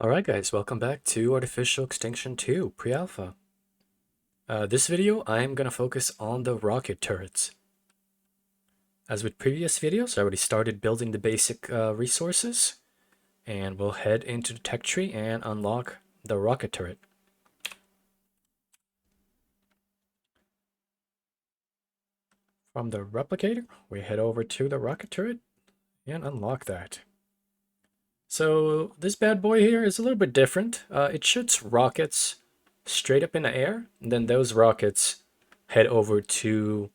Alright guys, welcome back to Artificial Extinction 2 Pre-Alpha. This video, I'm going to focus on the rocket turrets. As with previous videos, I already started building the basic resources, and we'll head into the tech tree and unlock the rocket turret. From the replicator, we head over to the rocket turret and unlock that. So this bad boy here is a little bit different. It shoots rockets straight up in the air, and then those rockets head over to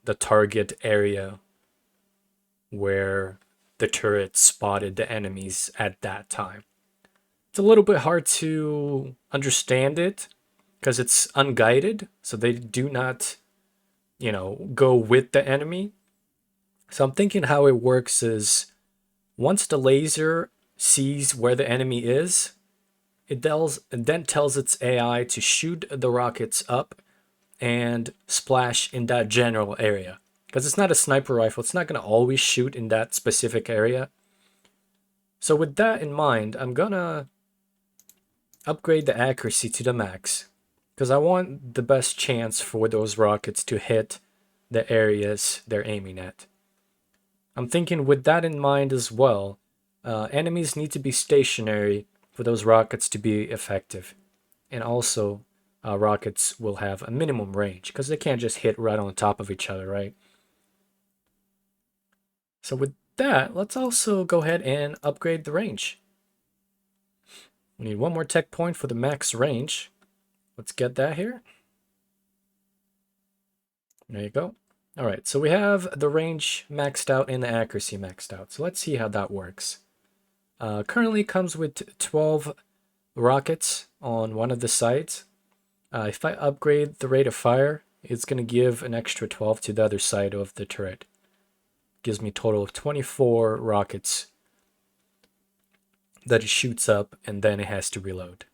the target area where the turret spotted the enemies at that time. It's a little bit hard to understand it because it's unguided, so they do not, go with the enemy. So I'm thinking how it works is once the laser sees where the enemy is, it then tells its AI to shoot the rockets up and splash in that general area. Because it's not a sniper rifle, it's not going to always shoot in that specific area. So with that in mind, I'm going to upgrade the accuracy to the max. Because I want the best chance for those rockets to hit the areas they're aiming at. I'm thinking with that in mind as well, enemies need to be stationary for those rockets to be effective. And also, rockets will have a minimum range because they can't just hit right on top of each other, right? So with that, let's also go ahead and upgrade the range. We need one more tech point for the max range. Let's get that here. There you go. All right, so we have the range maxed out and the accuracy maxed out. So let's see how that works. Currently comes with 12 rockets on one of the sides. If I upgrade the rate of fire, it's going to give an extra 12 to the other side of the turret. Gives me a total of 24 rockets that it shoots up, and then it has to reload.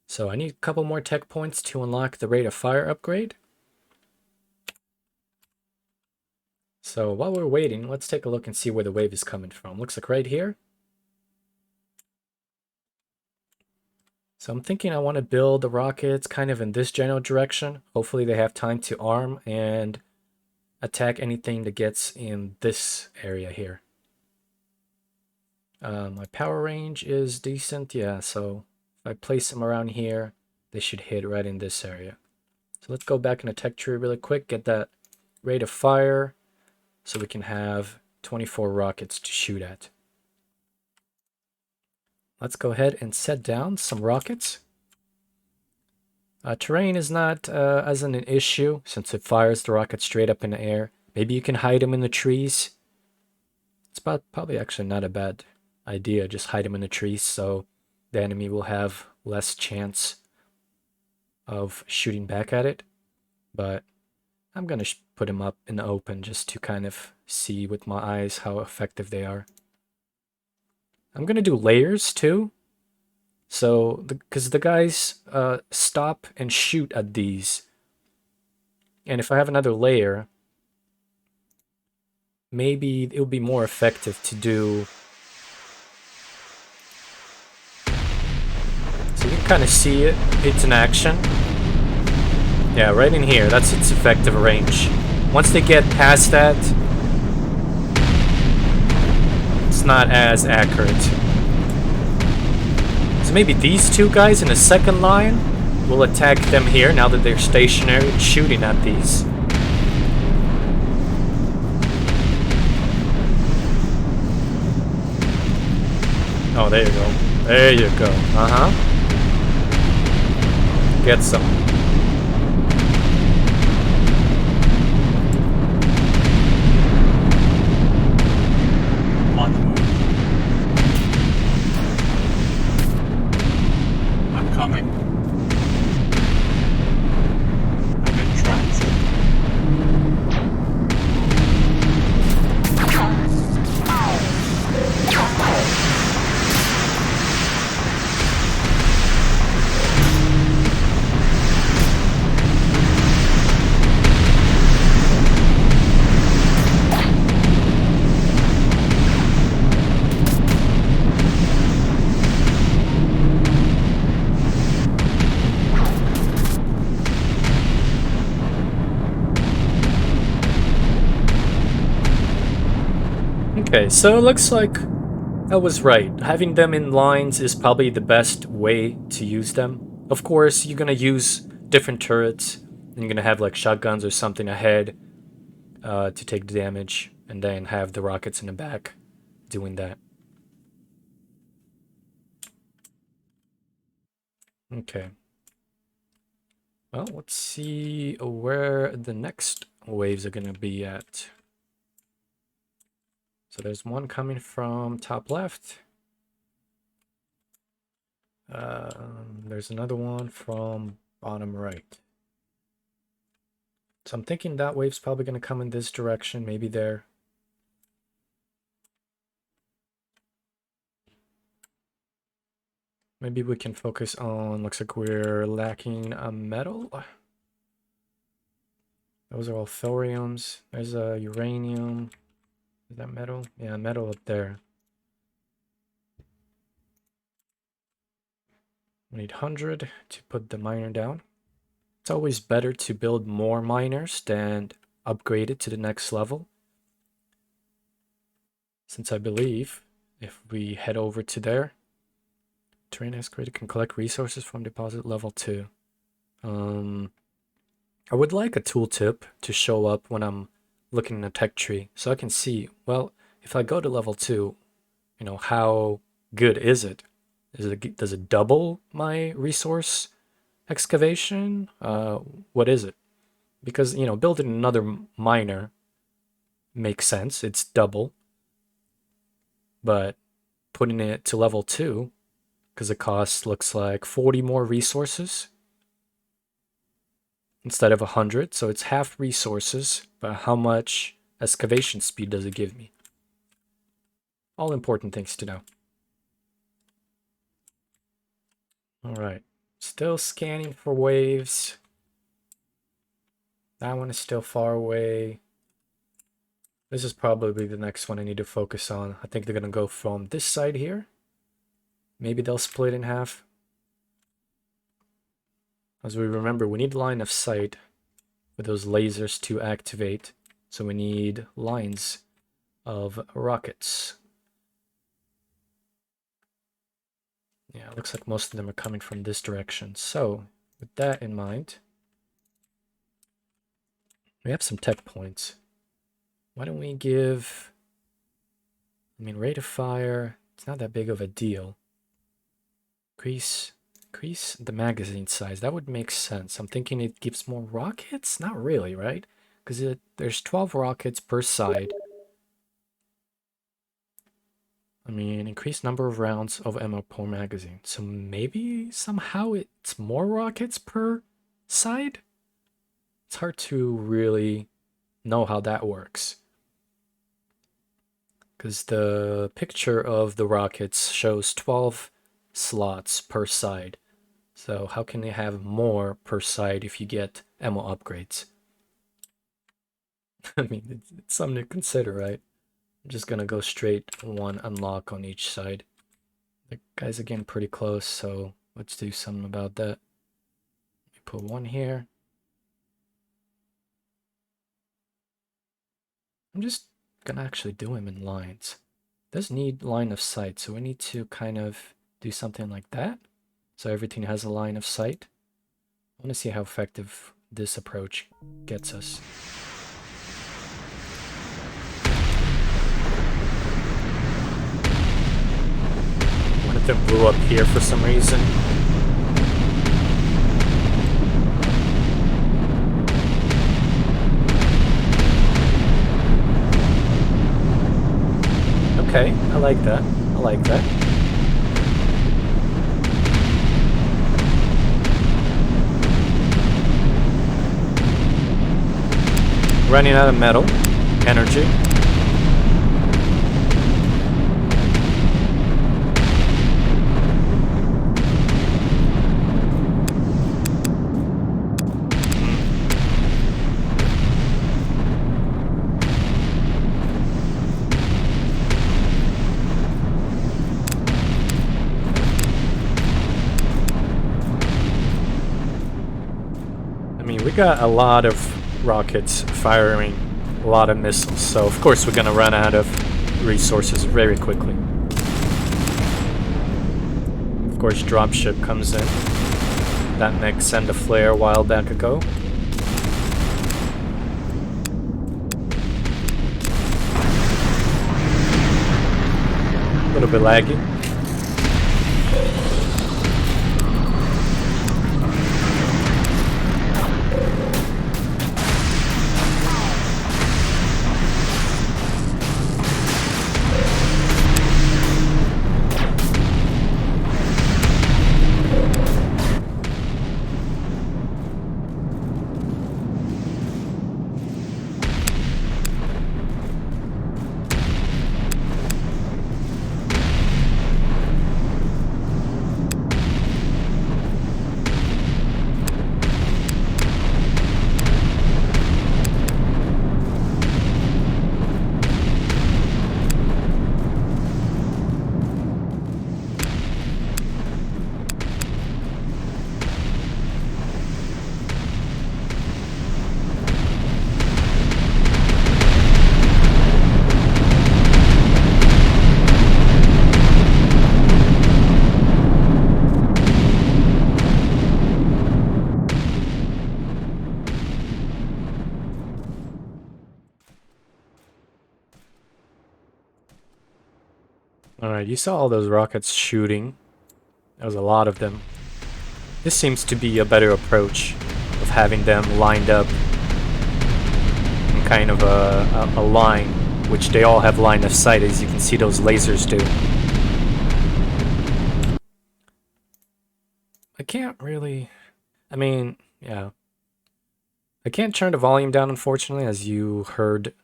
So I need a couple more tech points to unlock the rate of fire upgrade. So while we're waiting, let's take a look and see where the wave is coming from. Looks like right here. So I'm thinking I want to build the rockets kind of in this general direction. Hopefully they have time to arm and attack anything that gets in this area here. My power range is decent, yeah, so if I place them around here, they should hit right in this area. So let's go back in the tech tree really quick, get that rate of fire so we can have 24 rockets to shoot at. Let's go ahead and set down some rockets. Terrain is not as an issue since it fires the rocket straight up in the air. Maybe you can hide them in the trees. It's probably actually not a bad idea. Just hide them in the trees so the enemy will have less chance of shooting back at it. But I'm going to put them up in the open just to kind of see with my eyes how effective they are. I'm going to do layers too. So, because the guys stop and shoot at these. And if I have another layer, maybe it will be more effective to do. So you can kind of see it's in action. Yeah, right in here, that's its effective range. Once they get past that, it's not as accurate. So maybe these two guys in the second line will attack them here now that they're stationary and shooting at these. Oh, there you go. There you go. Get some. Okay, so it looks like I was right. Having them in lines is probably the best way to use them. Of course, you're gonna use different turrets, and you're gonna have like shotguns or something ahead to take the damage, and then have the rockets in the back doing that. Okay. Well, let's see where the next waves are gonna be at. So there's one coming from top left. There's another one from bottom right. So I'm thinking that wave's probably going to come in this direction, maybe there. Maybe we can focus on, looks like we're lacking a metal. Those are all thoriums. There's a uranium. Is that metal? Yeah, metal up there. We need 100 to put the miner down. It's always better to build more miners than upgrade it to the next level. Since I believe if we head over to there, terrain excavator can collect resources from deposit level 2. I would like a tooltip to show up when I'm looking in a tech tree so I can see, well, if I go to level 2, you know, how good is it? Does it double my resource excavation? What is it? Because, you know, building another miner makes sense. It's double. But putting it to level 2, because it costs, looks like 40 more resources instead of 100, so it's half resources, but how much excavation speed does it give me? All important things to know. Alright, still scanning for waves. That one is still far away. This is probably the next one I need to focus on. I think they're gonna go from this side here. Maybe they'll split in half. As we remember, we need line of sight with those lasers to activate. So we need lines of rockets. Yeah, it looks like most of them are coming from this direction. So with that in mind, we have some tech points. Why don't we give, I mean, rate of fire, it's not that big of a deal. Increase the magazine size. That would make sense. I'm thinking it gives more rockets? Not really, right? Because there's 12 rockets per side. I mean, increased number of rounds of ammo per magazine. So maybe somehow it's more rockets per side? It's hard to really know how that works. Because the picture of the rockets shows 12 slots per side. So how can they have more per side if you get ammo upgrades? I mean, it's something to consider, right? I'm just gonna go straight one unlock on each side. The guys are getting pretty close, so let's do something about that. We put one here. I'm just gonna actually do him in lines. It does need line of sight, so we need to kind of do something like that. So everything has a line of sight. I want to see how effective this approach gets us. One of them blew up here for some reason. Okay, I like that. I like that. Running out of metal, energy. I mean, we got a lot of rockets firing a lot of missiles, so of course we're gonna run out of resources very quickly. Of course, dropship comes in. That mech sent a flare a while back ago. A little bit laggy. Alright, you saw all those rockets shooting. There was a lot of them. This seems to be a better approach of having them lined up in kind of a line, which they all have line of sight, as you can see those lasers do. I can't really... I mean, yeah. I can't turn the volume down, unfortunately, as you heard.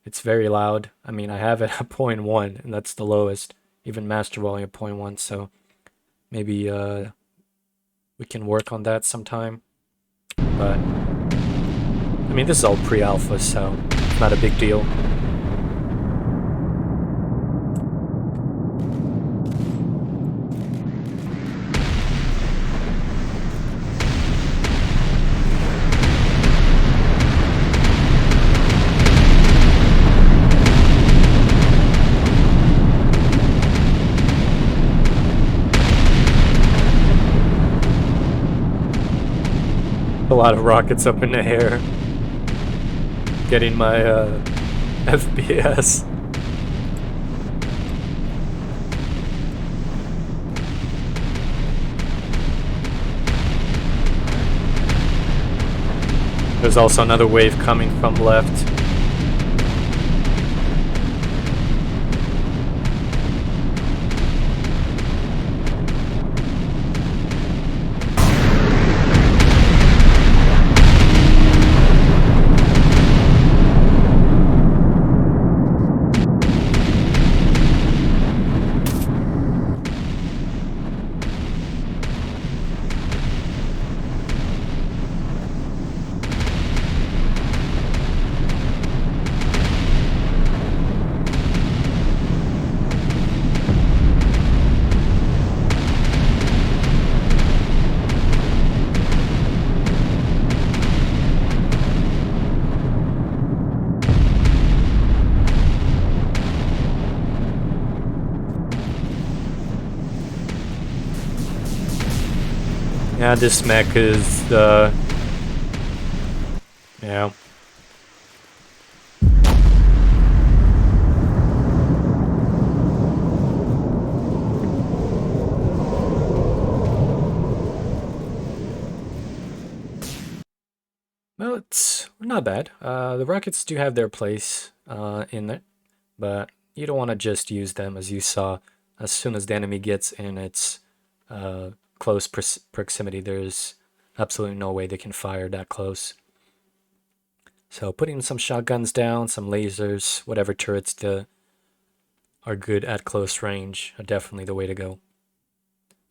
It's very loud. I mean, I have it at 0.1, and that's the lowest. Even master volume at 0.1, so maybe we can work on that sometime. But, I mean, this is all pre-alpha, so it's not a big deal. A lot of rockets up in the air. Getting my FPS. There's also another wave coming from left. Yeah, this mech is yeah. Well, it's not bad. The rockets do have their place in it, but you don't want to just use them, as you saw. As soon as the enemy gets in its close proximity, there's absolutely no way they can fire that close. So putting some shotguns down, some lasers, whatever turrets are good at close range are definitely the way to go.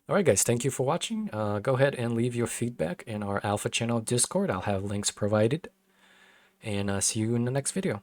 Alright guys, thank you for watching. Go ahead and leave your feedback in our Alpha channel Discord. I'll have links provided. And see you in the next video.